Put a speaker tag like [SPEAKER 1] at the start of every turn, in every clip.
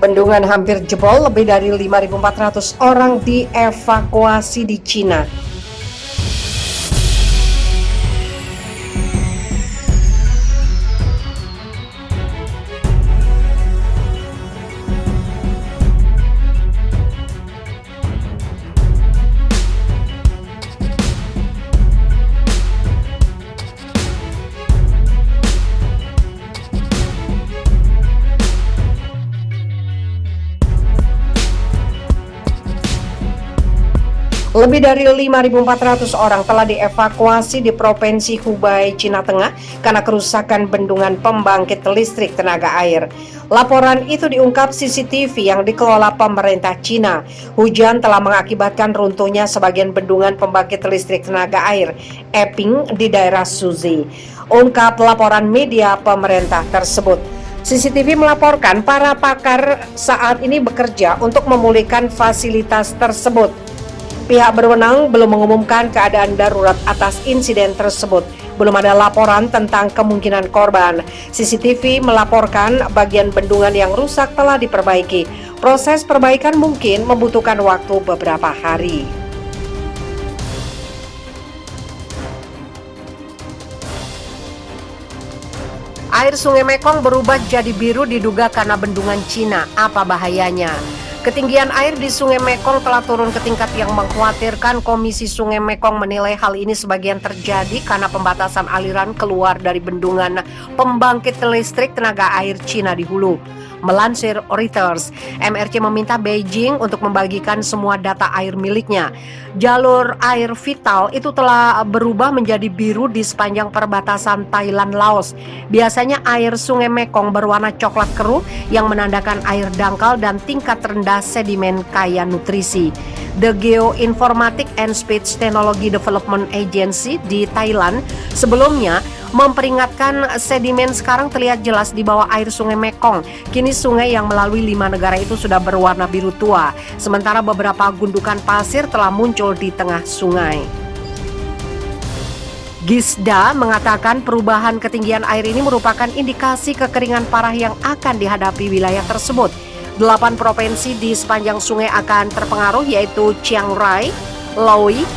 [SPEAKER 1] Bendungan hampir jebol, lebih dari 5.400 orang dievakuasi di Cina. Lebih dari 5.400 orang telah dievakuasi di Provinsi Hubei, Cina Tengah karena kerusakan bendungan pembangkit listrik tenaga air. Laporan itu diungkap CCTV yang dikelola pemerintah Cina. Hujan telah mengakibatkan runtuhnya sebagian bendungan pembangkit listrik tenaga air Eping di daerah Suzi. Ungkap laporan media pemerintah tersebut. CCTV melaporkan para pakar saat ini bekerja untuk memulihkan fasilitas tersebut. Pihak berwenang belum mengumumkan keadaan darurat atas insiden tersebut. Belum ada laporan tentang kemungkinan korban. CCTV melaporkan bagian bendungan yang rusak telah diperbaiki. Proses perbaikan mungkin membutuhkan waktu beberapa hari. Air Sungai Mekong berubah jadi biru diduga karena bendungan Cina. Apa bahayanya? Ketinggian air di Sungai Mekong telah turun ke tingkat yang mengkhawatirkan. Komisi Sungai Mekong menilai hal ini sebagian terjadi karena pembatasan aliran keluar dari bendungan pembangkit listrik tenaga air Cina di hulu. Melansir Reuters, MRC meminta Beijing untuk membagikan semua data air miliknya. Jalur air vital itu telah berubah menjadi biru di sepanjang perbatasan Thailand-Laos. Biasanya air Sungai Mekong berwarna coklat keruh yang menandakan air dangkal dan tingkat rendah sedimen kaya nutrisi. The Geoinformatic and Speech Technology Development Agency di Thailand sebelumnya memperingatkan sedimen sekarang terlihat jelas di bawah air Sungai Mekong. Kini sungai yang melalui 5 negara itu sudah berwarna biru tua, sementara beberapa gundukan pasir telah muncul di tengah sungai. Gisda mengatakan perubahan ketinggian air ini merupakan indikasi kekeringan parah yang akan dihadapi wilayah tersebut. 8 provinsi di sepanjang sungai akan terpengaruh, yaitu Chiang Rai, Laos,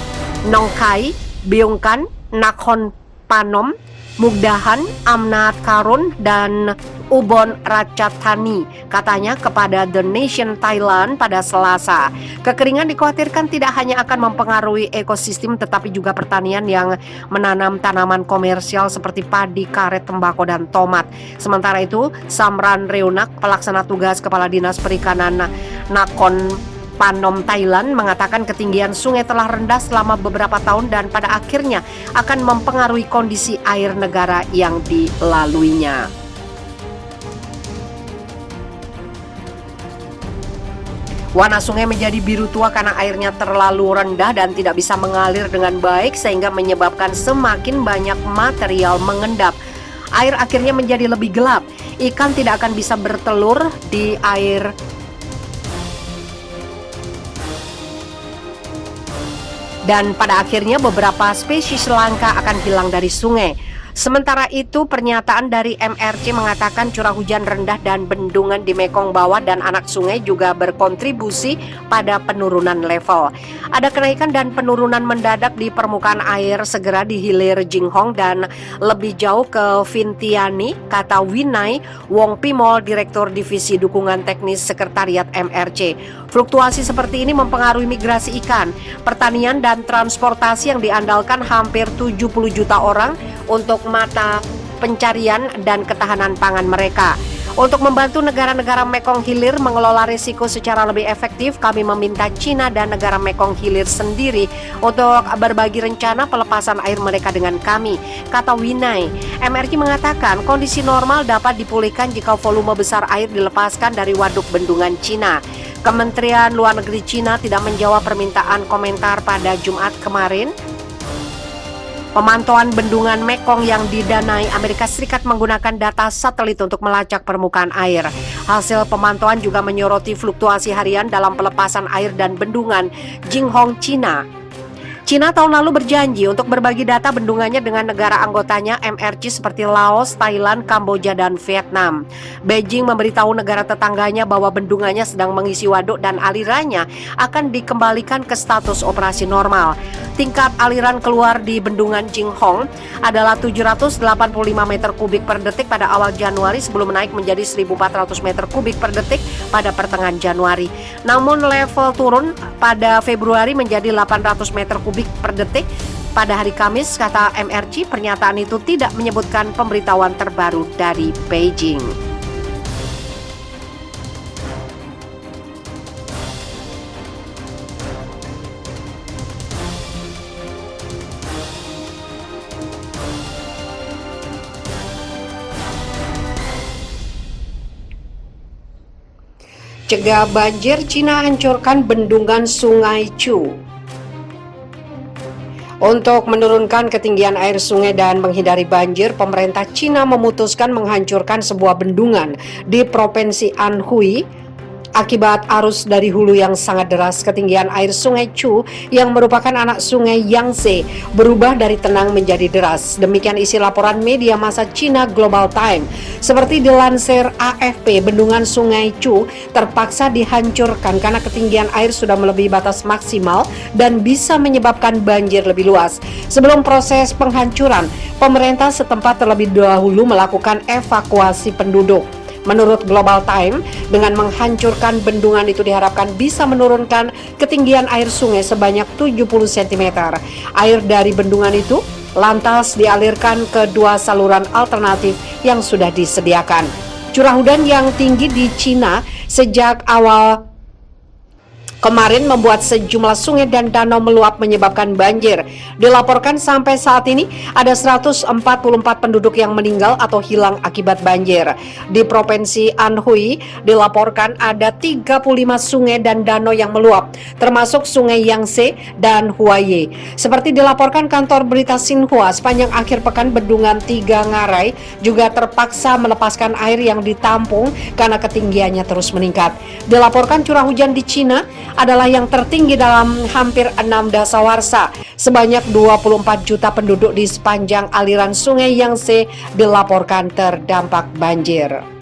[SPEAKER 1] Nong Khai, Beongkan, Nakhon Panom, Mukdahan, Amnat Karun, dan Ubon Ratchathani, katanya kepada The Nation Thailand pada Selasa. Kekeringan dikhawatirkan tidak hanya akan mempengaruhi ekosistem tetapi juga pertanian yang menanam tanaman komersial seperti padi, karet, tembakau, dan tomat. Sementara itu, Samran Reunak, pelaksana tugas Kepala Dinas Perikanan Nakhon Panom Thailand, mengatakan ketinggian sungai telah rendah selama beberapa tahun dan pada akhirnya akan mempengaruhi kondisi air negara yang dilaluinya. Warna sungai menjadi biru tua karena airnya terlalu rendah dan tidak bisa mengalir dengan baik sehingga menyebabkan semakin banyak material mengendap. Air akhirnya menjadi lebih gelap. Ikan tidak akan bisa bertelur di air dan pada akhirnya beberapa spesies langka akan hilang dari sungai. Sementara itu, pernyataan dari MRC mengatakan curah hujan rendah dan bendungan di Mekong bawah dan anak sungai juga berkontribusi pada penurunan level. Ada kenaikan dan penurunan mendadak di permukaan air segera di hilir Jinghong dan lebih jauh ke Vientiane, kata Winai Wongpimol, Direktur Divisi Dukungan Teknis Sekretariat MRC. Fluktuasi seperti ini mempengaruhi migrasi ikan, pertanian, dan transportasi yang diandalkan hampir 70 juta orang untuk mata pencarian dan ketahanan pangan mereka. Untuk membantu negara-negara Mekong Hilir mengelola risiko secara lebih efektif, kami meminta Cina dan negara Mekong Hilir sendiri untuk berbagi rencana pelepasan air mereka dengan kami, kata Winai. MRC mengatakan kondisi normal dapat dipulihkan jika volume besar air dilepaskan dari waduk bendungan Cina. Kementerian Luar Negeri Cina tidak menjawab permintaan komentar pada Jumat kemarin. Pemantauan bendungan Mekong yang didanai Amerika Serikat menggunakan data satelit untuk melacak permukaan air. Hasil pemantauan juga menyoroti fluktuasi harian dalam pelepasan air dan bendungan Jinghong, Cina. Cina tahun lalu berjanji untuk berbagi data bendungannya dengan negara anggotanya MRC seperti Laos, Thailand, Kamboja, dan Vietnam. Beijing memberitahu negara tetangganya bahwa bendungannya sedang mengisi waduk dan alirannya akan dikembalikan ke status operasi normal. Tingkat aliran keluar di bendungan Jinghong adalah 785 meter kubik per detik pada awal Januari sebelum naik menjadi 1.400 meter kubik per detik pada pertengahan Januari. Namun level turun pada Februari menjadi 800 meter kubik per detik pada hari Kamis, kata MRC. Pernyataan itu tidak menyebutkan pemberitahuan terbaru dari Beijing. Cegah banjir, Cina hancurkan bendungan Sungai Chu. Untuk menurunkan ketinggian air sungai dan menghindari banjir, pemerintah Cina memutuskan menghancurkan sebuah bendungan di Provinsi Anhui. Akibat arus dari hulu yang sangat deras, ketinggian air Sungai Chu yang merupakan anak sungai Yangtze berubah dari tenang menjadi deras. Demikian isi laporan media massa China Global Times. Seperti dilansir AFP, bendungan Sungai Chu terpaksa dihancurkan karena ketinggian air sudah melebihi batas maksimal dan bisa menyebabkan banjir lebih luas. Sebelum proses penghancuran, pemerintah setempat terlebih dahulu melakukan evakuasi penduduk. Menurut Global Times, dengan menghancurkan bendungan itu diharapkan bisa menurunkan ketinggian air sungai sebanyak 70 cm. Air dari bendungan itu lantas dialirkan ke dua saluran alternatif yang sudah disediakan. Curah hujan yang tinggi di Cina sejak awal kemarin membuat sejumlah sungai dan danau meluap menyebabkan banjir. Dilaporkan sampai saat ini ada 144 penduduk yang meninggal atau hilang akibat banjir. Di Provinsi Anhui dilaporkan ada 35 sungai dan danau yang meluap, termasuk Sungai Yangtze dan Huaye. Seperti dilaporkan kantor berita Xinhua, sepanjang akhir pekan bendungan Tiga Ngarai juga terpaksa melepaskan air yang ditampung karena ketinggiannya terus meningkat. Dilaporkan curah hujan di Cina adalah yang tertinggi dalam hampir 6 dasawarsa. Sebanyak 24 juta penduduk di sepanjang aliran Sungai Yangtze dilaporkan terdampak banjir.